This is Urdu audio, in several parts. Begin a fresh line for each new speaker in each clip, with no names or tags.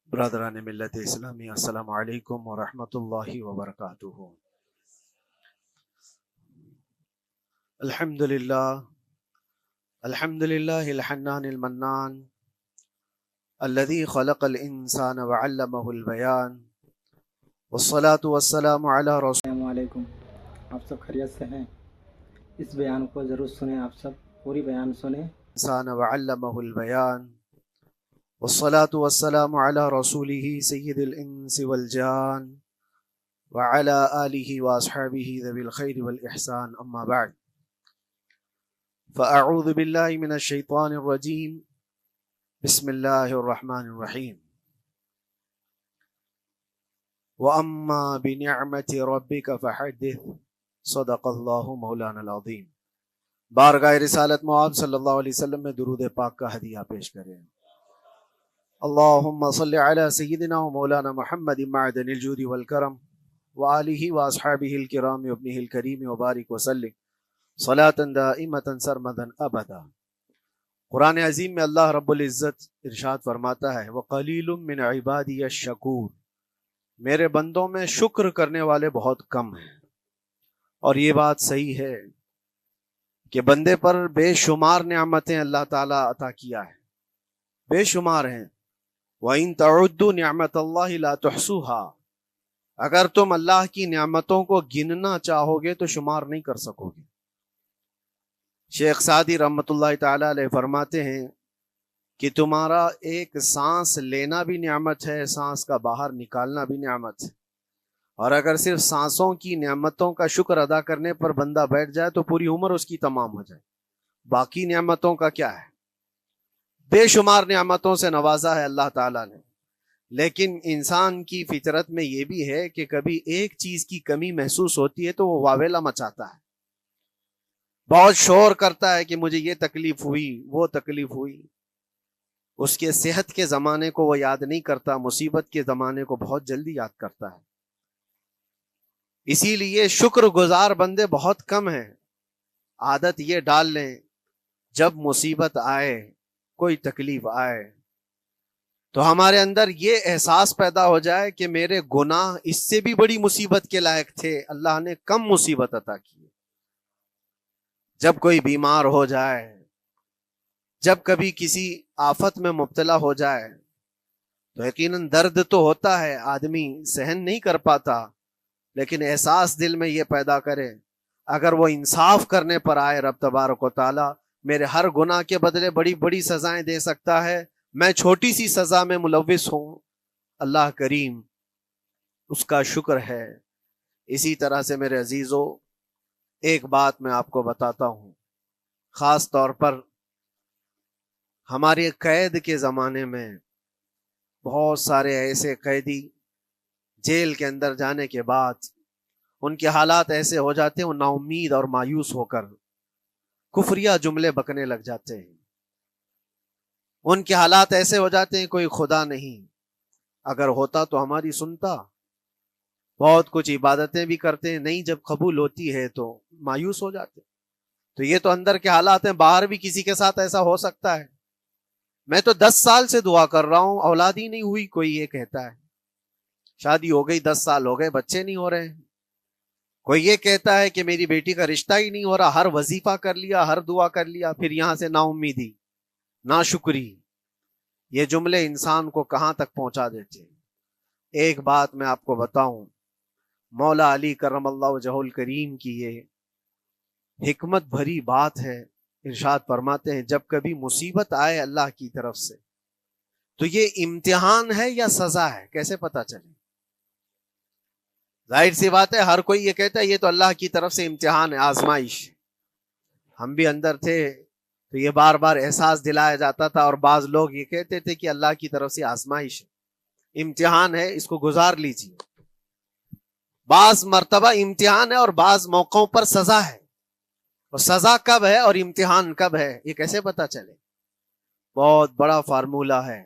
برادران ملت اسلامی، السلام علیکم ورحمۃ اللہ وبرکاتہ۔ الحمد للہ الحنان المنان الذي خلق الانسان وعلمه البیان والصلاة والسلام علی رسول
السلام علیکم، آپ سب خیریت سے ہیں؟ اس بیان کو ضرور سنیں، آپ سب پوری بیان سنیں۔
الانسان وعلمه البیان والصلاة والسلام علی رسوله سید الانس والجان وعلى آلہ واصحابہ ذوی الخیر والاحسان، اما بعد فاعوذ باللہ من الشیطان الرجیم، بسم اللہ الرحمن الرحیم۔ وَأَمَّا بِنِعْمَةِ رَبِّكَ فَحَدِّثْ، صدق اللہ مولانا العظیم۔ بارگاہ رسالت معاذ صلی اللہ علیہ وسلم میں درود پاک کا ہدیہ پیش کریں۔ اللہم صل علی سیدنا و مولانا محمد معدن الجود والکرم وآلہ واصحابہ الکرام وابنہ الکریم وبارک وسلم صلاة دائمة سرمدا ابدا۔ قرآن عظیم میں اللہ رب العزت ارشاد فرماتا ہے، وَقَلِيلٌ مِّنْ عِبَادِيَ الشَّكُورُ، میرے بندوں میں شکر کرنے والے بہت کم ہیں۔ اور یہ بات صحیح ہے کہ بندے پر بے شمار نعمتیں اللہ تعالیٰ عطا کیا ہے، بے شمار ہیں۔ وَإِن تَعُدُّوا نِعْمَةَ اللَّهِ لَا تُحْصُوهَا، اگر تم اللہ کی نعمتوں کو گننا چاہو گے تو شمار نہیں کر سکو گے۔ شیخ سعدی رحمۃ اللہ تعالی علیہ فرماتے ہیں کہ تمہارا ایک سانس لینا بھی نعمت ہے، سانس کا باہر نکالنا بھی نعمت ہے، اور اگر صرف سانسوں کی نعمتوں کا شکر ادا کرنے پر بندہ بیٹھ جائے تو پوری عمر اس کی تمام ہو جائے، باقی نعمتوں کا کیا ہے؟ بے شمار نعمتوں سے نوازا ہے اللہ تعالیٰ نے، لیکن انسان کی فطرت میں یہ بھی ہے کہ کبھی ایک چیز کی کمی محسوس ہوتی ہے تو وہ واویلا مچاتا ہے، بہت شور کرتا ہے کہ مجھے یہ تکلیف ہوئی، وہ تکلیف ہوئی۔ اس کے صحت کے زمانے کو وہ یاد نہیں کرتا، مصیبت کے زمانے کو بہت جلدی یاد کرتا ہے۔ اسی لیے شکر گزار بندے بہت کم ہیں۔ عادت یہ ڈال لیں، جب مصیبت آئے، کوئی تکلیف آئے تو ہمارے اندر یہ احساس پیدا ہو جائے کہ میرے گناہ اس سے بھی بڑی مصیبت کے لائق تھے، اللہ نے کم مصیبت عطا کی۔ جب کوئی بیمار ہو جائے، جب کبھی کسی آفت میں مبتلا ہو جائے تو یقیناً درد تو ہوتا ہے، آدمی سہن نہیں کر پاتا، لیکن احساس دل میں یہ پیدا کرے اگر وہ انصاف کرنے پر آئے رب تبارک و تعالی میرے ہر گناہ کے بدلے بڑی بڑی سزائیں دے سکتا ہے، میں چھوٹی سی سزا میں ملوث ہوں، اللہ کریم اس کا شکر ہے۔ اسی طرح سے میرے عزیزو، ایک بات میں آپ کو بتاتا ہوں، خاص طور پر ہمارے قید کے زمانے میں بہت سارے ایسے قیدی جیل کے اندر جانے کے بعد ان کے حالات ایسے ہو جاتے ہیں، وہ نا امید اور مایوس ہو کر کفریہ جملے بکنے لگ جاتے ہیں۔ ان کے حالات ایسے ہو جاتے ہیں کوئی خدا نہیں، اگر ہوتا تو ہماری سنتا، بہت کچھ عبادتیں بھی کرتے ہیں، نہیں جب قبول ہوتی ہے تو مایوس ہو جاتے۔ تو یہ تو اندر کے حالات ہیں، باہر بھی کسی کے ساتھ ایسا ہو سکتا ہے۔ میں تو 10 سال سے دعا کر رہا ہوں، اولاد ہی نہیں ہوئی، کوئی یہ کہتا ہے۔ شادی ہو گئی، 10 سال ہو گئے، بچے نہیں ہو رہے ہیں۔ کوئی یہ کہتا ہے کہ میری بیٹی کا رشتہ ہی نہیں ہو رہا، ہر وظیفہ کر لیا، ہر دعا کر لیا، پھر یہاں سے نا امیدی، ناشکری۔ یہ جملے انسان کو کہاں تک پہنچا دیتے ہیں۔ ایک بات میں آپ کو بتاؤں، مولا علی کرم اللہ وجہہ الکریم کی یہ حکمت بھری بات ہے، ارشاد فرماتے ہیں جب کبھی مصیبت آئے اللہ کی طرف سے تو یہ امتحان ہے یا سزا ہے، کیسے پتا چلے؟ ظاہر سی بات ہے، ہر کوئی یہ کہتا ہے یہ تو اللہ کی طرف سے امتحان ہے، آزمائش۔ ہم بھی اندر تھے تو یہ بار بار احساس دلایا جاتا تھا، اور بعض لوگ یہ کہتے تھے کہ اللہ کی طرف سے آزمائش ہے، امتحان ہے، اس کو گزار لیجیے۔ بعض مرتبہ امتحان ہے اور بعض موقعوں پر سزا ہے، اور سزا کب ہے اور امتحان کب ہے یہ کیسے پتا چلے؟ بہت بڑا فارمولہ ہے۔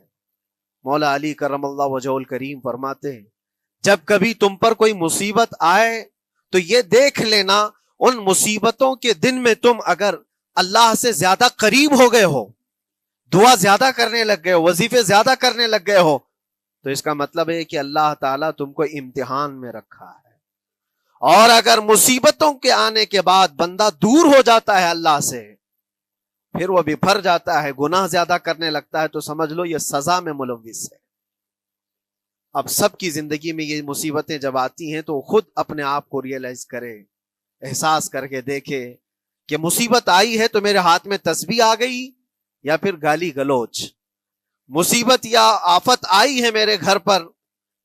مولا علی کرم اللہ وجہ الکریم فرماتے ہیں جب کبھی تم پر کوئی مصیبت آئے تو یہ دیکھ لینا ان مصیبتوں کے دن میں تم اگر اللہ سے زیادہ قریب ہو گئے ہو، دعا زیادہ کرنے لگ گئے ہو، وظیفے زیادہ کرنے لگ گئے ہو، تو اس کا مطلب ہے کہ اللہ تعالیٰ تم کو امتحان میں رکھا ہے. اور اگر مصیبتوں کے آنے کے بعد بندہ دور ہو جاتا ہے اللہ سے، پھر وہ بپھر جاتا ہے، گناہ زیادہ کرنے لگتا ہے، تو سمجھ لو یہ سزا میں ملوث ہے. اب سب کی زندگی میں یہ مصیبتیں جب آتی ہیں تو خود اپنے آپ کو ریئلائز کرے، احساس کر کے دیکھے کہ مصیبت آئی ہے تو میرے ہاتھ میں تسبیح آ گئی یا پھر گالی گلوچ. مصیبت یا آفت آئی ہے میرے گھر پر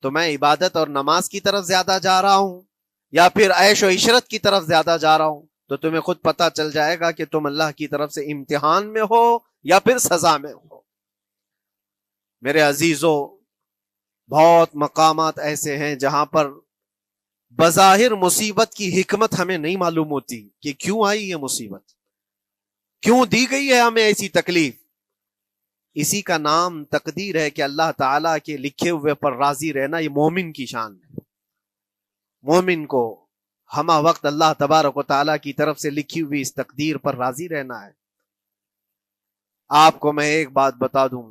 تو میں عبادت اور نماز کی طرف زیادہ جا رہا ہوں یا پھر عیش و عشرت کی طرف زیادہ جا رہا ہوں. تو تمہیں خود پتا چل جائے گا کہ تم اللہ کی طرف سے امتحان میں ہو یا پھر سزا میں ہو. میرے عزیزو، بہت مقامات ایسے ہیں جہاں پر بظاہر مصیبت کی حکمت ہمیں نہیں معلوم ہوتی کہ کیوں آئی یہ مصیبت، کیوں دی گئی ہے ہمیں ایسی تکلیف. اسی کا نام تقدیر ہے کہ اللہ تعالیٰ کے لکھے ہوئے پر راضی رہنا یہ مومن کی شان ہے. مومن کو ہمہ وقت اللہ تبارک و تعالیٰ کی طرف سے لکھی ہوئی اس تقدیر پر راضی رہنا ہے. آپ کو میں ایک بات بتا دوں،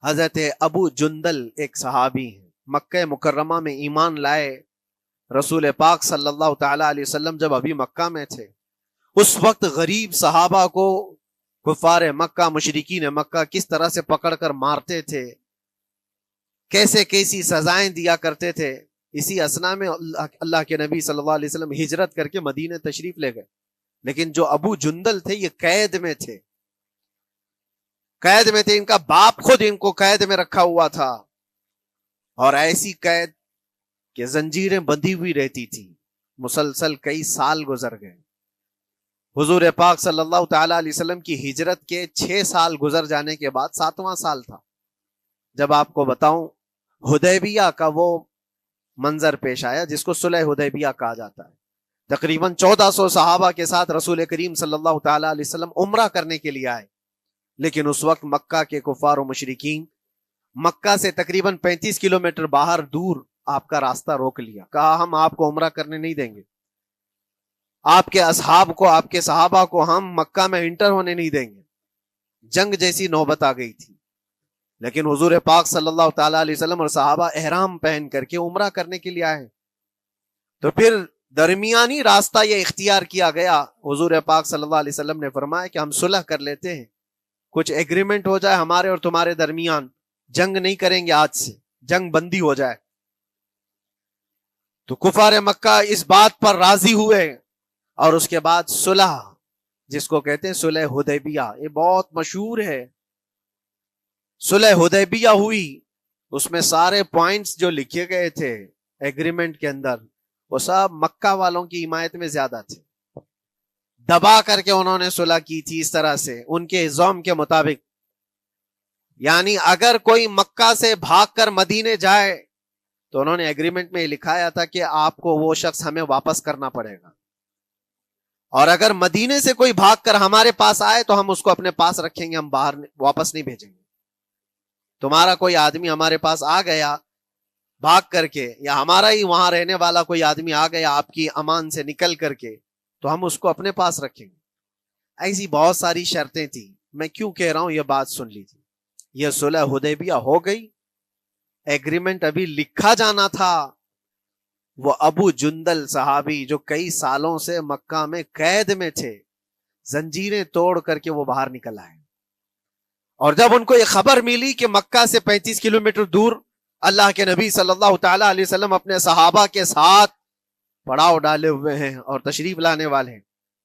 حضرت ابو جندل ایک صحابی ہیں، مکہ مکرمہ میں ایمان لائے. رسول پاک صلی اللہ تعالی علیہ وسلم جب ابھی مکہ میں تھے، اس وقت غریب صحابہ کو کفار مکہ، مشرکین مکہ کس طرح سے پکڑ کر مارتے تھے، کیسے کیسی سزائیں دیا کرتے تھے. اسی اسنا میں اللہ کے نبی صلی اللہ علیہ وسلم ہجرت کر کے مدینہ تشریف لے گئے. لیکن جو ابو جندل تھے یہ قید میں تھے، قید میں تھے. ان کا باپ خود ان کو قید میں رکھا ہوا تھا، اور ایسی قید کہ زنجیریں بندھی ہوئی رہتی تھی. مسلسل کئی سال گزر گئے. حضور پاک صلی اللہ تعالی علیہ وسلم کی ہجرت کے 6 سال گزر جانے کے بعد 7واں سال تھا جب آپ کو بتاؤں حدیبیہ کا وہ منظر پیش آیا جس کو صلح حدیبیہ کہا جاتا ہے. تقریباً 1400 صحابہ کے ساتھ رسول کریم صلی اللہ تعالی علیہ وسلم عمرہ کرنے کے لیے آئے. لیکن اس وقت مکہ کے کفار و مشرکین مکہ سے تقریباً 35 کلومیٹر باہر دور آپ کا راستہ روک لیا. کہا ہم آپ کو عمرہ کرنے نہیں دیں گے، آپ کے اصحاب کو، آپ کے صحابہ کو ہم مکہ میں انٹر ہونے نہیں دیں گے. جنگ جیسی نوبت آ گئی تھی. لیکن حضور پاک صلی اللہ تعالی علیہ وسلم اور صحابہ احرام پہن کر کے عمرہ کرنے کے لیے آئے. تو پھر درمیانی راستہ یہ اختیار کیا گیا. حضور پاک صلی اللہ علیہ وسلم نے فرمایا کہ ہم صلح کر لیتے ہیں، کچھ ایگریمنٹ ہو جائے ہمارے اور تمہارے درمیان، جنگ نہیں کریں گے، آج سے جنگ بندی ہو جائے. تو کفار مکہ اس بات پر راضی ہوئے، اور اس کے بعد صلح، جس کو کہتے ہیں صلح حدیبیہ، یہ بہت مشہور ہے. صلح حدیبیہ ہوئی، اس میں سارے پوائنٹس جو لکھے گئے تھے ایگریمنٹ کے اندر وہ سب مکہ والوں کی حمایت میں زیادہ تھے. دبا کر کے انہوں نے صلح کی تھی اس طرح سے ان کے زوم کے مطابق. یعنی اگر کوئی مکہ سے بھاگ کر مدینے جائے تو انہوں نے ایگریمنٹ میں لکھایا تھا کہ آپ کو وہ شخص ہمیں واپس کرنا پڑے گا، اور اگر مدینے سے کوئی بھاگ کر ہمارے پاس آئے تو ہم اس کو اپنے پاس رکھیں گے، ہم باہر واپس نہیں بھیجیں گے. تمہارا کوئی آدمی ہمارے پاس آ گیا بھاگ کر کے، یا ہمارا ہی وہاں رہنے والا کوئی آدمی آ گیا آپ کی امان سے نکل کر کے، تو ہم اس کو اپنے پاس رکھیں گے. ایسی بہت ساری شرطیں تھیں. میں کیوں کہہ رہا ہوں یہ بات سن لیجیے. یہ صلح حدیبیہ ہو گئی، ایگریمنٹ ابھی لکھا جانا تھا. وہ ابو جندل صحابی جو کئی سالوں سے مکہ میں قید میں تھے، زنجیریں توڑ کر کے وہ باہر نکل آئے. اور جب ان کو یہ خبر ملی کہ مکہ سے 35 کلومیٹر دور اللہ کے نبی صلی اللہ تعالی علیہ وسلم اپنے صحابہ کے ساتھ پڑاؤ ڈالے ہوئے ہیں اور تشریف لانے والے ہیں،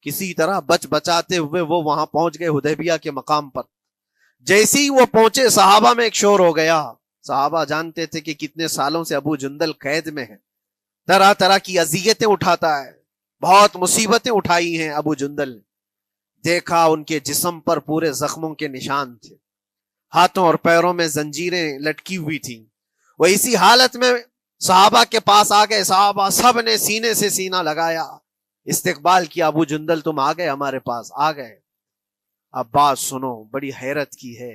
کسی طرح بچ بچاتے ہوئے وہ وہاں پہنچ گئے حدیبیہ کے مقام پر. جیسے ہی وہ پہنچے صحابہ میں ایک شور ہو گیا. صحابہ جانتے تھے کہ کتنے سالوں سے ابو جندل قید میں ہے، طرح طرح کی اذیتیں اٹھاتا ہے، بہت مصیبتیں اٹھائی ہیں ابو جندل. دیکھا ان کے جسم پر پورے زخموں کے نشان تھے، ہاتھوں اور پیروں میں زنجیریں لٹکی ہوئی تھیں. وہ اسی حالت میں صحابہ کے پاس آ گئے. صحابہ سب نے سینے سے سینہ لگایا، استقبال کیا. ابو جندل تم آ گئے ہمارے پاس، آ گئے. اب بات سنو، بڑی حیرت کی ہے.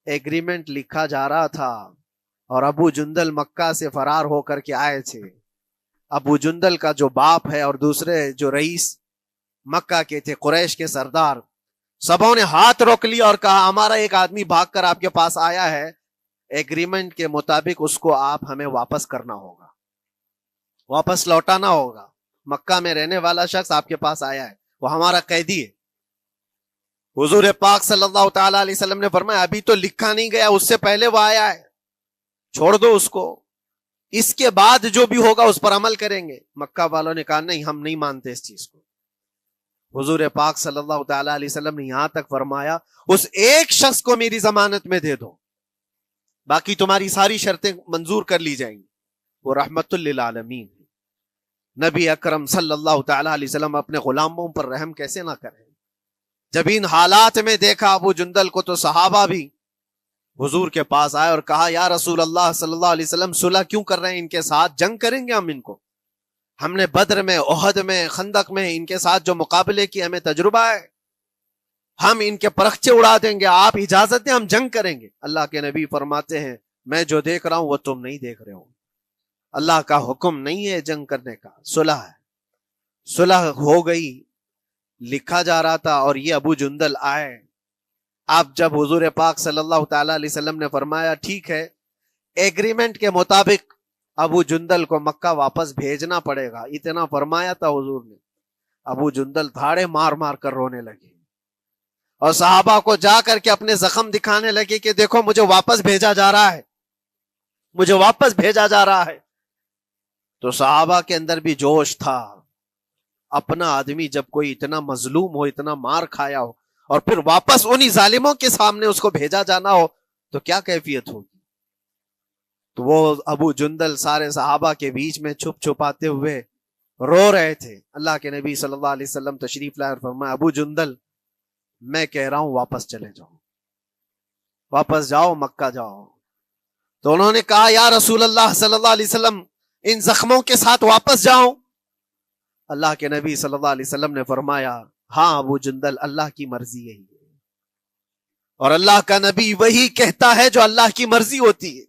ایگریمنٹ لکھا جا رہا تھا اور ابو جندل مکہ سے فرار ہو کر کے آئے تھے. ابو جندل کا جو باپ ہے اور دوسرے جو رئیس مکہ کے تھے، قریش کے سردار، سبوں نے ہاتھ روک لیا اور کہا ہمارا ایک آدمی بھاگ کر آپ کے پاس آیا ہے، ایگریمنٹ کے مطابق اس کو آپ ہمیں واپس کرنا ہوگا، واپس لوٹانا ہوگا۔ مکہ میں رہنے والا شخص آپ کے پاس آیا ہے، وہ ہمارا قیدی ہے۔ حضور پاک صلی اللہ تعالی علیہ وسلم نے فرمایا ابھی تو لکھا نہیں گیا، اس سے پہلے وہ آیا ہے، چھوڑ دو اس کو، اس کے بعد جو بھی ہوگا اس پر عمل کریں گے۔ مکہ والوں نے کہا نہیں، ہم نہیں مانتے اس چیز کو۔ حضور پاک صلی اللہ تعالی علیہ وسلم نے یہاں تک فرمایا اس ایک شخص کو میری ضمانت میں دے دو، باقی تمہاری ساری شرطیں منظور کر لی جائیں گی۔ وہ رحمت للعالمین، نبی اکرم صلی اللہ تعالی علیہ وسلم اپنے غلاموں پر رحم کیسے نہ کریں۔ جب ان حالات میں دیکھا ابو جندل کو تو صحابہ بھی حضور کے پاس آئے اور کہا یا رسول اللہ صلی اللہ علیہ وسلم صلح کیوں کر رہے ہیں ان کے ساتھ؟ جنگ کریں گے ہم ان کو، ہم نے بدر میں، احد میں، خندق میں ان کے ساتھ جو مقابلے کی ہمیں تجربہ ہے، ہم ان کے پرخچے اڑا دیں گے، آپ اجازت دیں ہم جنگ کریں گے۔ اللہ کے نبی فرماتے ہیں میں جو دیکھ رہا ہوں وہ تم نہیں دیکھ رہے ہو، اللہ کا حکم نہیں ہے جنگ کرنے کا، صلح ہے۔ صلح ہو گئی، لکھا جا رہا تھا، اور یہ ابو جندل آئے۔ آپ جب حضور پاک صلی اللہ تعالی علیہ وسلم نے فرمایا ٹھیک ہے ایگریمنٹ کے مطابق ابو جندل کو مکہ واپس بھیجنا پڑے گا، اتنا فرمایا تھا حضور نے، ابو جندل دھاڑے مار مار کر رونے لگے اور صحابہ کو جا کر کے اپنے زخم دکھانے لگے کہ دیکھو مجھے واپس بھیجا جا رہا ہے، مجھے واپس بھیجا جا رہا ہے۔ تو صحابہ کے اندر بھی جوش تھا، اپنا آدمی جب کوئی اتنا مظلوم ہو، اتنا مار کھایا ہو، اور پھر واپس انہی ظالموں کے سامنے اس کو بھیجا جانا ہو تو کیا کیفیت ہوگی۔ تو وہ ابو جندل سارے صحابہ کے بیچ میں چھپ چھپاتے ہوئے رو رہے تھے۔ اللہ کے نبی صلی اللہ علیہ وسلم تشریف لائے اور فرمایا ابو جندل میں کہہ رہا ہوں واپس چلے جاؤ، واپس جاؤ، مکہ جاؤ۔ تو انہوں نے کہا یا رسول اللہ صلی اللہ علیہ وسلم ان زخموں کے ساتھ واپس جاؤں؟ اللہ کے نبی صلی اللہ علیہ وسلم نے فرمایا ہاں ابو جندل، اللہ کی مرضی یہی ہے، اور اللہ کا نبی وہی کہتا ہے جو اللہ کی مرضی ہوتی ہے۔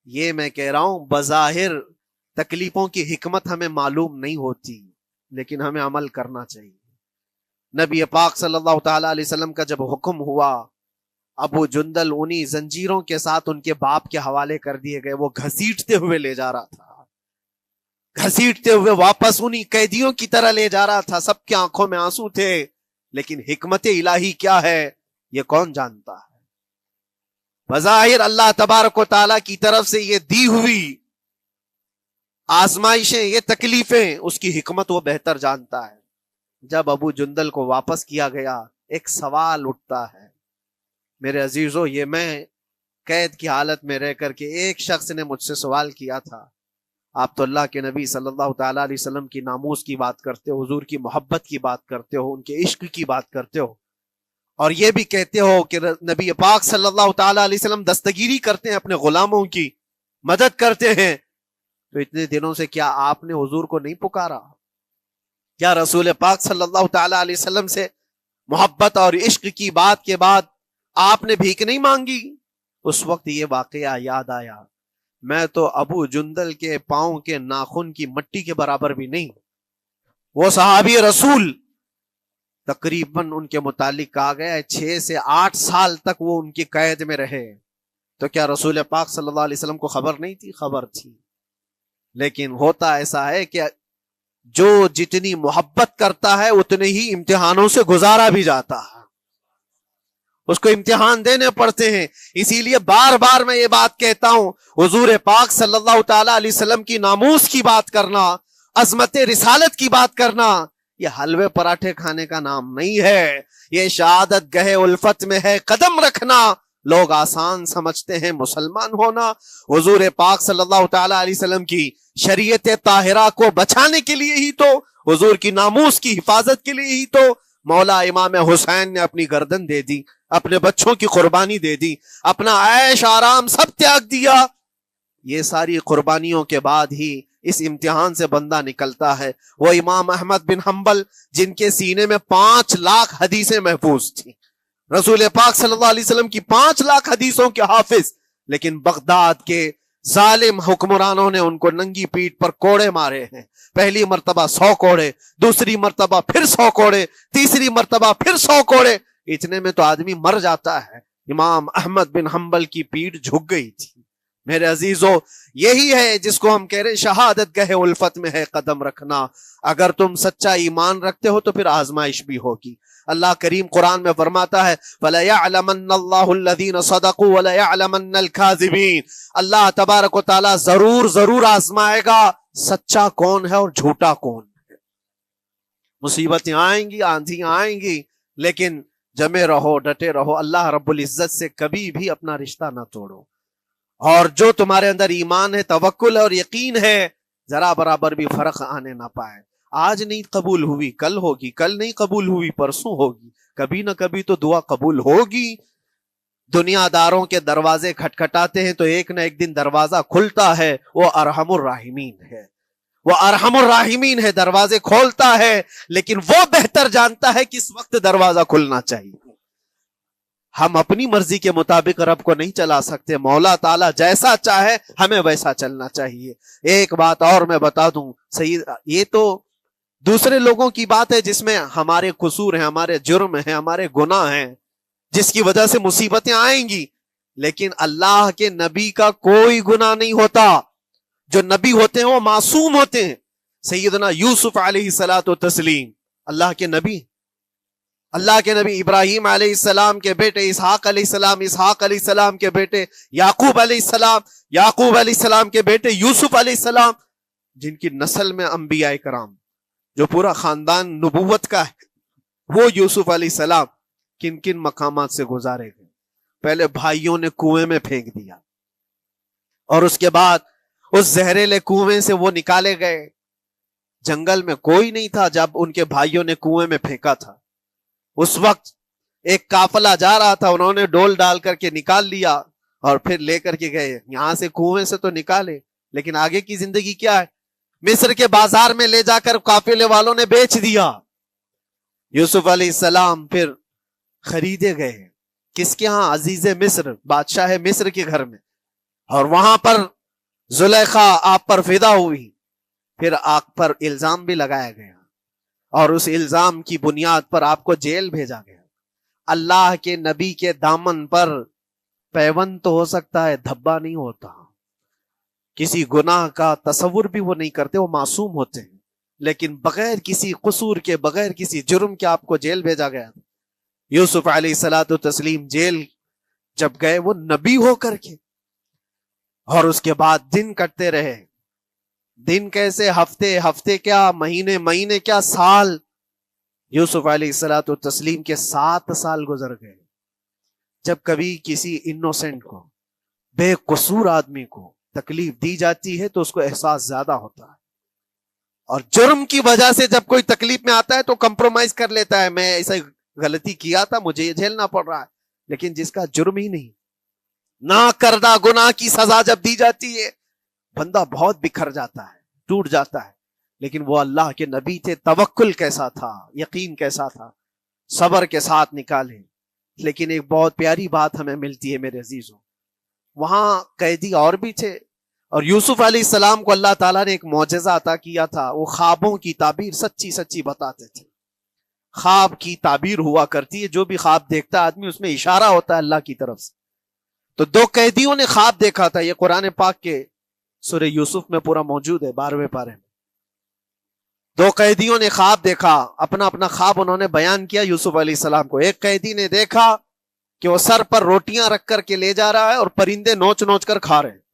یہ میں کہہ رہا ہوں بظاہر تکلیفوں کی حکمت ہمیں معلوم نہیں ہوتی، لیکن ہمیں عمل کرنا چاہیے۔ نبی پاک صلی اللہ تعالی علیہ وسلم کا جب حکم ہوا، ابو جندل انہی زنجیروں کے ساتھ ان کے باپ کے حوالے کر دیے گئے، وہ گھسیٹتے ہوئے لے جا رہا تھا، گھسیٹتے ہوئے واپس انہی قیدیوں کی طرح لے جا رہا تھا۔ سب کی آنکھوں میں آنسو تھے، لیکن حکمت الہی کیا ہے یہ کون جانتا ہے۔ بظاہر اللہ تبارک و تعالیٰ کی طرف سے یہ دی ہوئی آزمائشیں، یہ تکلیفیں، اس کی حکمت وہ بہتر جانتا ہے۔ جب ابو جندل کو واپس کیا گیا، ایک سوال اٹھتا ہے میرے عزیزو، یہ میں قید کی حالت میں رہ کر کے ایک شخص نے مجھ سے سوال کیا تھا، آپ تو اللہ کے نبی صلی اللہ تعالی علیہ وسلم کی ناموس کی بات کرتے ہو، حضور کی محبت کی بات کرتے ہو، ان کے عشق کی بات کرتے ہو، اور یہ بھی کہتے ہو کہ نبی پاک صلی اللہ تعالی علیہ وسلم دستگیری کرتے ہیں، اپنے غلاموں کی مدد کرتے ہیں، تو اتنے دنوں سے کیا آپ نے حضور کو نہیں پکارا؟ کیا رسول پاک صلی اللہ تعالی علیہ وسلم سے محبت اور عشق کی بات کے بعد آپ نے بھیک نہیں مانگی؟ اس وقت یہ واقعہ یاد آیا، میں تو ابو جندل کے پاؤں کے ناخن کی مٹی کے برابر بھی نہیں۔ وہ صحابی رسول تقریباً ان کے متعلق کہا گیا ہے 6 سے 8 سال تک وہ ان کی قید میں رہے، تو کیا رسول پاک صلی اللہ علیہ وسلم کو خبر نہیں تھی؟ خبر تھی، لیکن ہوتا ایسا ہے کہ جو جتنی محبت کرتا ہے اتنے ہی امتحانوں سے گزارا بھی جاتا ہے، اس کو امتحان دینے پڑتے ہیں۔ اسی لیے بار بار میں یہ بات کہتا ہوں، حضور پاک صلی اللہ تعالی علیہ وسلم کی ناموس کی بات کرنا، عظمت رسالت کی بات کرنا، یہ حلوے پراٹھے کھانے کا نام نہیں ہے، یہ شہادت گہے الفت میں ہے قدم رکھنا۔ لوگ آسان سمجھتے ہیں مسلمان ہونا، حضور پاک صلی اللہ تعالی علیہ وسلم کی شریعت طاہرہ کو بچانے کے لیے ہی تو، حضور کی ناموس کی حفاظت کے لیے ہی تو مولا امام حسین نے اپنی گردن دے دی، اپنے بچوں کی قربانی دے دی، اپنا عیش آرام سب تیاگ دیا۔ یہ ساری قربانیوں کے بعد ہی اس امتحان سے بندہ نکلتا ہے۔ وہ امام احمد بن حنبل جن کے سینے میں 5 لاکھ حدیثیں محفوظ تھیں، رسول پاک صلی اللہ علیہ وسلم کی 5 لاکھ حدیثوں کے حافظ، لیکن بغداد کے ظالم حکمرانوں نے ان کو ننگی پیٹھ پر کوڑے مارے ہیں۔ پہلی مرتبہ 100 کوڑے، دوسری مرتبہ پھر 100 کوڑے، تیسری مرتبہ پھر 100 کوڑے۔ اتنے میں تو آدمی مر جاتا ہے، امام احمد بن حنبل کی پیٹھ جھک گئی تھی. میرے عزیزو یہی ہے جس کو ہم کہہ رہے ہیں شہادت گاہ الفت میں ہے قدم رکھنا. اگر تم سچا ایمان رکھتے ہو تو پھر آزمائش بھی ہوگی. اللہ کریم قرآن میں فرماتا ہے وَلَيَعْلَمَنَّ اللَّهُ الَّذِينَ صَدَقُوا وَلَيَعْلَمَنَّ الْكَاذِبِينَ. اللہ تبارک و تعالیٰ ضرور آزمائے گا سچا کون ہے اور جھوٹا کون ہے. مصیبتیں آئیں گی، آندھیاں آئیں گی، لیکن جمے رہو، ڈٹے رہو. اللہ رب العزت سے کبھی بھی اپنا رشتہ نہ توڑو. اور جو تمہارے اندر ایمان ہے، توکل اور یقین ہے، ذرا برابر بھی فرق آنے نہ پائے. آج نہیں قبول ہوئی کل ہوگی، کل نہیں قبول ہوئی پرسوں ہوگی، کبھی نہ کبھی تو دعا قبول ہوگی. دنیا داروں کے دروازے کھٹکھٹاتے ہیں تو ایک نہ ایک دن دروازہ کھلتا ہے. وہ ارحم الراحمین ہے، وہ ارحم الراحمین ہے، دروازے کھولتا ہے، لیکن وہ بہتر جانتا ہے کس وقت دروازہ کھلنا چاہیے. ہم اپنی مرضی کے مطابق رب کو نہیں چلا سکتے. مولا تعالیٰ جیسا چاہے ہمیں ویسا چلنا چاہیے. ایک بات اور میں بتا دوں سید، یہ تو دوسرے لوگوں کی بات ہے جس میں ہمارے قصور ہیں، ہمارے جرم ہیں، ہمارے گناہ ہیں، جس کی وجہ سے مصیبتیں آئیں گی. لیکن اللہ کے نبی کا کوئی گناہ نہیں ہوتا. جو نبی ہوتے ہیں وہ معصوم ہوتے ہیں. سیدنا یوسف علیہ الصلوۃ والتسلیم اللہ کے نبی، اللہ کے نبی ابراہیم علیہ السلام کے بیٹے اسحاق علیہ السلام، اسحاق علیہ السلام کے بیٹے یعقوب علیہ السلام، یعقوب علیہ السلام کے بیٹے یوسف علیہ السلام، جن کی نسل میں انبیاء کرام جو پورا خاندان نبوت کا ہے، وہ یوسف علیہ السلام کن کن مقامات سے گزارے گئے. پہلے بھائیوں نے کنویں میں پھینک دیا، اور اس کے بعد اس زہریلے کنویں سے وہ نکالے گئے. جنگل میں کوئی نہیں تھا جب ان کے بھائیوں نے کنویں میں پھینکا تھا. اس وقت ایک قافلہ جا رہا تھا، انہوں نے ڈول ڈال کر کے نکال لیا اور پھر لے کر کے گئے. یہاں سے کنویں سے تو نکالے، لیکن آگے کی زندگی کیا ہے؟ مصر کے بازار میں لے جا کر قافلے والوں نے بیچ دیا. یوسف علیہ السلام پھر خریدے گئے. کس کے ہاں؟ عزیز مصر، بادشاہ مصر کے گھر میں. اور وہاں پر زلیخا آپ پر فدا ہوئی. پھر آپ پر الزام بھی لگایا گیا، اور اس الزام کی بنیاد پر آپ کو جیل بھیجا گیا. اللہ کے نبی کے دامن پر پیوند تو ہو سکتا ہے، دھبا نہیں ہوتا. کسی گناہ کا تصور بھی وہ نہیں کرتے، وہ معصوم ہوتے ہیں. لیکن بغیر کسی قصور کے، بغیر کسی جرم کے آپ کو جیل بھیجا گیا. یوسف علیہ الصلوۃ والتسلیم جیل جب گئے وہ نبی ہو کر کے، اور اس کے بعد دن کٹتے رہے. دن کیسے؟ ہفتے، ہفتے کیا مہینے، مہینے کیا سال. یوسف علیہ الصلوۃ والتسلیم کے 7 سال گزر گئے. جب کبھی کسی انوسنٹ کو، بے قصور آدمی کو تکلیف دی جاتی ہے تو اس کو احساس زیادہ ہوتا ہے. اور جرم کی وجہ سے جب کوئی تکلیف میں آتا ہے تو کمپرومائز کر لیتا ہے، میں ایسا غلطی کیا تھا، مجھے یہ جھیلنا پڑ رہا ہے. لیکن جس کا جرم ہی نہیں، نہ کردہ گناہ کی سزا جب دی جاتی ہے، بندہ بہت بکھر جاتا ہے، ٹوٹ جاتا ہے. لیکن وہ اللہ کے نبی تھے. توکل کیسا تھا، یقین کیسا تھا، صبر کے ساتھ نکالے. لیکن ایک بہت پیاری بات ہمیں ملتی ہے میرے عزیزوں، وہاں قیدی اور بھی تھے، اور یوسف علیہ السلام کو اللہ تعالیٰ نے ایک معجزہ عطا کیا تھا. وہ خوابوں کی تعبیر سچی سچی بتاتے تھے. خواب کی تعبیر ہوا کرتی ہے، جو بھی خواب دیکھتا ہے آدمی اس میں اشارہ ہوتا ہے اللہ کی طرف سے. تو 2 قیدیوں نے خواب دیکھا تھا. یہ قرآن پاک کے سورہ یوسف میں پورا موجود ہے، 12ویں پارے میں. 2 قیدیوں نے خواب دیکھا، اپنا اپنا خواب انہوں نے بیان کیا یوسف علیہ السلام کو. ایک قیدی نے دیکھا کہ وہ سر پر روٹیاں رکھ کر کے لے جا رہا ہے اور پرندے نوچ نوچ کر کھا رہے ہیں.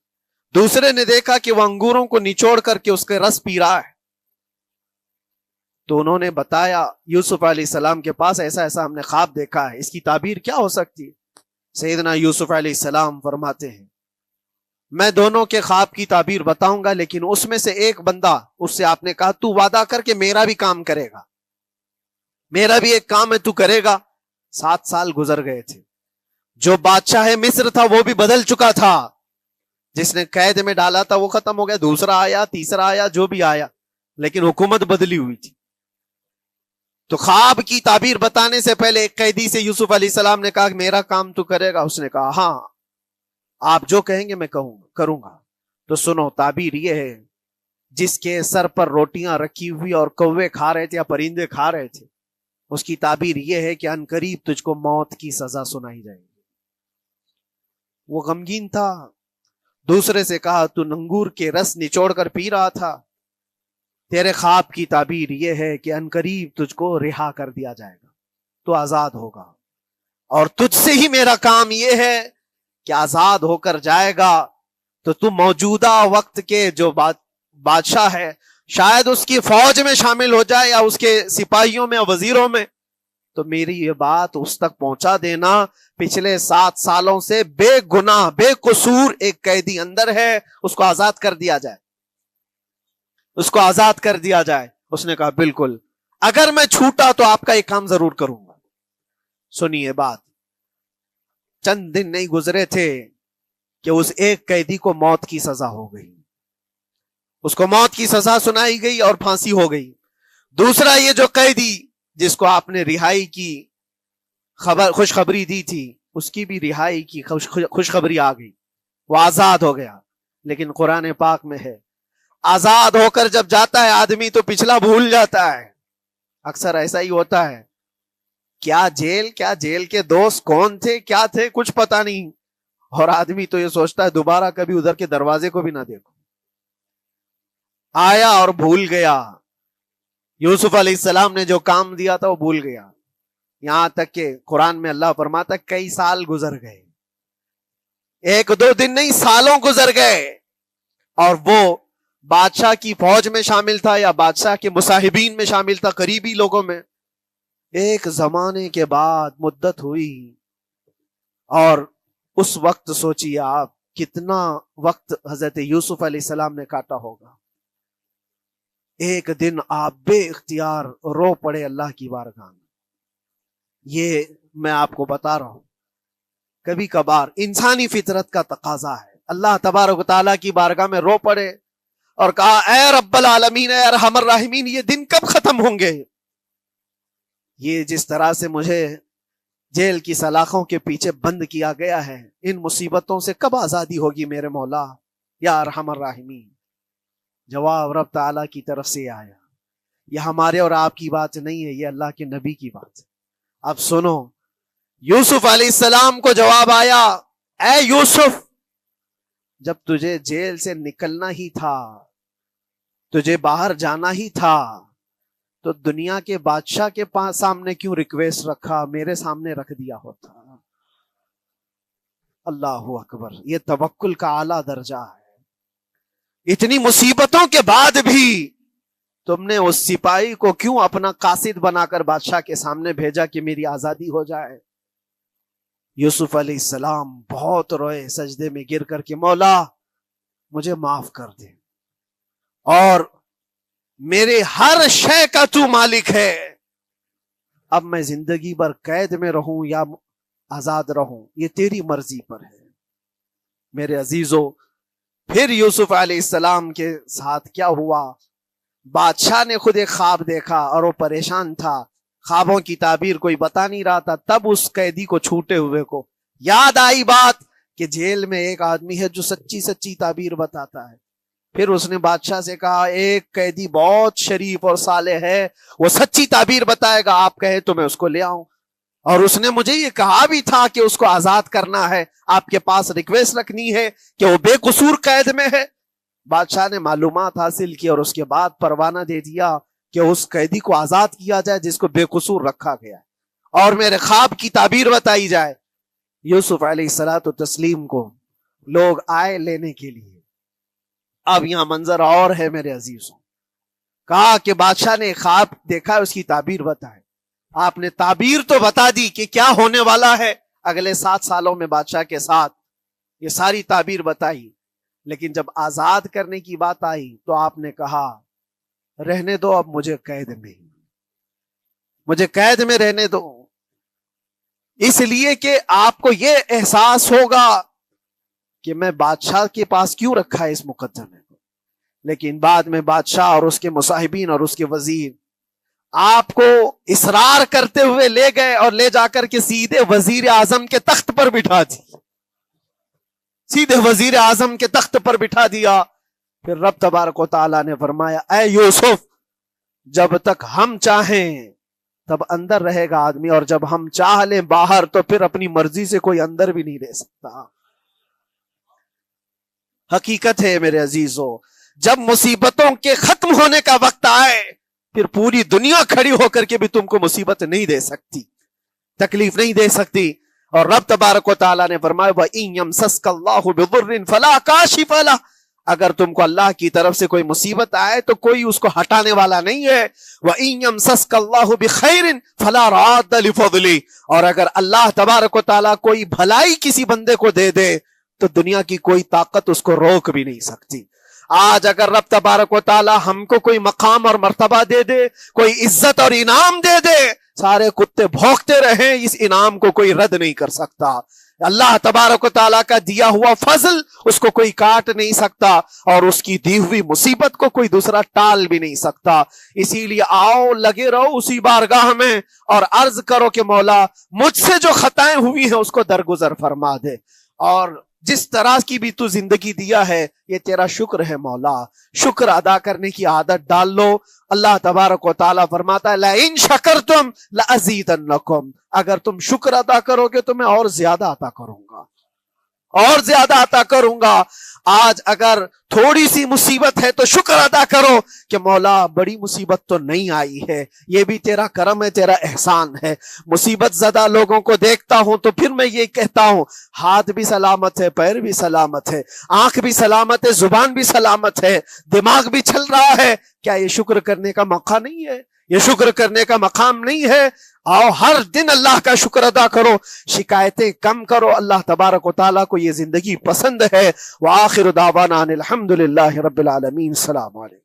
دوسرے نے دیکھا کہ وہ انگوروں کو نچوڑ کر کے اس کے رس پی رہا ہے. تو انہوں نے بتایا یوسف علیہ السلام کے پاس ایسا ایسا ہم نے خواب دیکھا ہے، اس کی تعبیر کیا ہو سکتی ہے؟ سیدنا یوسف علیہ السلام فرماتے ہیں میں دونوں کے خواب کی تعبیر بتاؤں گا، لیکن اس میں سے ایک بندہ، اس سے آپ نے کہا تو وعدہ کر کے میرا بھی کام کرے گا، میرا بھی ایک کام ہے تو کرے گا. 7 سال گزر گئے تھے. جو بادشاہ مصر تھا وہ بھی بدل چکا تھا، جس نے قید میں ڈالا تھا وہ ختم ہو گیا، دوسرا آیا، تیسرا آیا، جو بھی آیا، لیکن حکومت بدلی ہوئی تھی. تو خواب کی تعبیر بتانے سے پہلے ایک قیدی سے یوسف علیہ السلام نے کہا کہ میرا کام تو کرے گا. اس نے کہا ہاں آپ جو کہیں گے میں کروں گا. تو سنو، تعبیر یہ ہے، جس کے سر پر روٹیاں رکھی ہوئی اور کوے کھا رہے تھے یا پرندے کھا رہے تھے، اس کی تعبیر یہ ہے کہ عنقریب تجھ کو موت کی سزا سنائی جائے گی. وہ غمگین تھا. دوسرے سے کہا تو انگور کے رس نچوڑ کر پی رہا تھا. تیرے خواب کی تعبیر یہ ہے کہ عنقریب تجھ کو رہا کر دیا جائے گا, تو آزاد ہوگا, اور تجھ سے ہی میرا کام یہ ہے کہ آزاد ہو کر جائے گا تو تو موجودہ وقت کے جو بادشاہ ہے شاید اس کی فوج میں شامل ہو جائے یا اس کے سپاہیوں میں یا وزیروں میں, تو میری یہ بات اس تک پہنچا دینا. پچھلے 7 سالوں سے بے گناہ بے قصور ایک قیدی اندر ہے, اس کو آزاد کر دیا جائے, اس کو آزاد کر دیا جائے. اس نے کہا بالکل, اگر میں چھوٹا تو آپ کا ایک کام ضرور کروں گا. سنیے بات, چند دن نہیں گزرے تھے کہ اس ایک قیدی کو موت کی سزا ہو گئی. اس کو موت کی سزا سنائی گئی اور پھانسی ہو گئی. دوسرا یہ جو قیدی جس کو آپ نے رہائی کی خوشخبری دی تھی, اس کی بھی رہائی کی خوشخبری آ گئی, وہ آزاد ہو گیا. لیکن قرآن پاک میں ہے آزاد ہو کر جب جاتا ہے آدمی تو پچھلا بھول جاتا ہے. اکثر ایسا ہی ہوتا ہے, کیا جیل کے دوست کون تھے کیا تھے کچھ پتا نہیں, اور آدمی تو یہ سوچتا ہے دوبارہ کبھی ادھر کے دروازے کو بھی نہ دیکھو. آیا اور بھول گیا. یوسف علیہ السلام نے جو کام دیا تھا وہ بھول گیا. یہاں تک کہ قرآن میں اللہ فرماتا کئی سال گزر گئے, 1-2 دن نہیں سالوں گزر گئے, اور وہ بادشاہ کی فوج میں شامل تھا یا بادشاہ کے مصاحبین میں شامل تھا, قریبی لوگوں میں. ایک زمانے کے بعد مدت ہوئی, اور اس وقت سوچیے آپ کتنا وقت حضرت یوسف علیہ السلام نے کاٹا ہوگا. ایک دن آپ بے اختیار رو پڑے اللہ کی بارگاہ میں. یہ میں آپ کو بتا رہا ہوں, کبھی کبھار انسانی فطرت کا تقاضا ہے. اللہ تبارک و تعالیٰ کی بارگاہ میں رو پڑے اور کہا اے رب العالمین اے ارحم الراحمین, یہ دن کب ختم ہوں گے؟ یہ جس طرح سے مجھے جیل کی سلاخوں کے پیچھے بند کیا گیا ہے, ان مصیبتوں سے کب آزادی ہوگی میرے مولا یا ارحم الراحمین؟ جواب رب تعالیٰ کی طرف سے آیا. یہ ہمارے اور آپ کی بات نہیں ہے, یہ اللہ کے نبی کی بات ہے. اب سنو, یوسف علیہ السلام کو جواب آیا اے یوسف, جب تجھے جیل سے نکلنا ہی تھا, تجھے باہر جانا ہی تھا, تو دنیا کے بادشاہ کے پاس سامنے کیوں ریکویسٹ رکھا, میرے سامنے رکھ دیا ہوتا. اللہ اکبر, یہ توکل کا اعلیٰ درجہ ہے. اتنی مصیبتوں کے بعد بھی تم نے اس سپاہی کو کیوں اپنا قاصد بنا کر بادشاہ کے سامنے بھیجا کہ میری آزادی ہو جائے؟ یوسف علیہ السلام بہت روئے سجدے میں گر کر کے, مولا مجھے معاف کر دے, اور میرے ہر شے کا تو مالک ہے. اب میں زندگی بھر قید میں رہوں یا آزاد رہوں یہ تیری مرضی پر ہے. میرے عزیزو, پھر یوسف علیہ السلام کے ساتھ کیا ہوا؟ بادشاہ نے خود ایک خواب دیکھا اور وہ پریشان تھا, خوابوں کی تعبیر کوئی بتا نہیں رہا تھا. تب اس قیدی کو چھوٹے ہوئے کو یاد آئی بات کہ جیل میں ایک آدمی ہے جو سچی تعبیر بتاتا ہے. پھر اس نے بادشاہ سے کہا ایک قیدی بہت شریف اور صالح ہے, وہ سچی تعبیر بتائے گا, آپ کہے تو میں اس کو لے آؤں. اور اس نے مجھے یہ کہا بھی تھا کہ اس کو آزاد کرنا ہے, آپ کے پاس ریکویسٹ رکھنی ہے کہ وہ بے قصور قید میں ہے. بادشاہ نے معلومات حاصل کی اور اس کے بعد پروانہ دے دیا کہ اس قیدی کو آزاد کیا جائے جس کو بے قصور رکھا گیا ہے, اور میرے خواب کی تعبیر بتائی جائے. یوسف علیہ الصلوۃ والتسلیم کو لوگ آئے لینے کے لیے. اب یہاں منظر اور ہے میرے عزیزوں. کہا کہ بادشاہ نے خواب دیکھا, اس کی تعبیر بتائے. آپ نے تعبیر تو بتا دی کہ کیا ہونے والا ہے اگلے 7 سالوں میں بادشاہ کے ساتھ, یہ ساری تعبیر بتائی. لیکن جب آزاد کرنے کی بات آئی تو آپ نے کہا رہنے دو, اب مجھے قید میں رہنے دو, اس لیے کہ آپ کو یہ احساس ہوگا کہ میں بادشاہ کے پاس کیوں رکھا ہے اس مقدمے کو. لیکن بعد میں بادشاہ اور اس کے مصاحبین اور اس کے وزیر آپ کو اصرار کرتے ہوئے لے گئے اور لے جا کر کے سیدھے وزیر اعظم کے تخت پر بٹھا دی. سیدھے وزیر اعظم کے تخت پر بٹھا دیا. پھر رب تبارک و تعالیٰ نے فرمایا اے یوسف, جب تک ہم چاہیں تب اندر رہے گا آدمی, اور جب ہم چاہ لیں باہر تو پھر اپنی مرضی سے کوئی اندر بھی نہیں رہ سکتا. حقیقت ہے میرے عزیزوں، جب مصیبتوں کے ختم ہونے کا وقت آئے پھر پوری دنیا کھڑی ہو کر کے بھی تم کو مصیبت نہیں دے سکتی، تکلیف نہیں دے سکتی۔ اور رب تبارک و تعالیٰ نے فرمایا وَإِن يَمْسَسْكَ اللَّهُ بِضُرٍّ فَلَا كَاشِفَ لَهُ، اگر تم کو اللہ کی طرف سے کوئی مصیبت آئے تو کوئی اس کو ہٹانے والا نہیں ہے۔ وَإِن يَمْسَسْكَ اللَّهُ بِخَيْرٍ فَلَا رَادَّ لِفَضْلِهِ، اور اگر اللہ تبارک و تعالیٰ کوئی بھلائی کسی بندے کو دے دے تو دنیا کی کوئی طاقت اس کو روک بھی نہیں سکتی۔ آج اگر رب تبارک و تعالیٰ ہم کو کوئی مقام اور مرتبہ دے دے، کوئی عزت اور انعام دے دے، سارے کتے بھونکتے رہیں، اس انعام کو کوئی رد نہیں کر سکتا۔ اللہ تبارک و تعالیٰ کا دیا ہوا فضل اس کو کوئی کاٹ نہیں سکتا، اور اس کی دی ہوئی مصیبت کو کوئی دوسرا ٹال بھی نہیں سکتا۔ اسی لیے آؤ لگے رہو اسی بارگاہ میں اور عرض کرو کہ مولا مجھ سے جو خطائیں ہوئی ہیں اس کو درگزر فرما دے، اور جس طرح کی بھی تو زندگی دیا ہے یہ تیرا شکر ہے مولا، شکر ادا کرنے کی عادت ڈال لو۔ اللہ تبارک و تعالیٰ فرماتا ہے لَإِن شَكَرْتُمْ لَأَزِيدَنَّكُمْ، اگر تم شکر ادا کرو گے تو میں اور زیادہ عطا کروں گا، اور زیادہ عطا کروں گا۔ آج اگر تھوڑی سی مصیبت ہے تو شکر ادا کرو کہ مولا بڑی مصیبت تو نہیں آئی ہے، یہ بھی تیرا کرم ہے، تیرا احسان ہے۔ مصیبت زدہ لوگوں کو دیکھتا ہوں تو پھر میں یہ کہتا ہوں ہاتھ بھی سلامت ہے، پیر بھی سلامت ہے، آنکھ بھی سلامت ہے، زبان بھی سلامت ہے، دماغ بھی چل رہا ہے، کیا یہ شکر کرنے کا موقع نہیں ہے؟ یہ شکر کرنے کا مقام نہیں ہے؟ آؤ ہر دن اللہ کا شکر ادا کرو، شکایتیں کم کرو، اللہ تبارک و تعالیٰ کو یہ زندگی پسند ہے۔ وآخر دعوانا ان الحمد للہ رب العالمین۔ السلام علیکم۔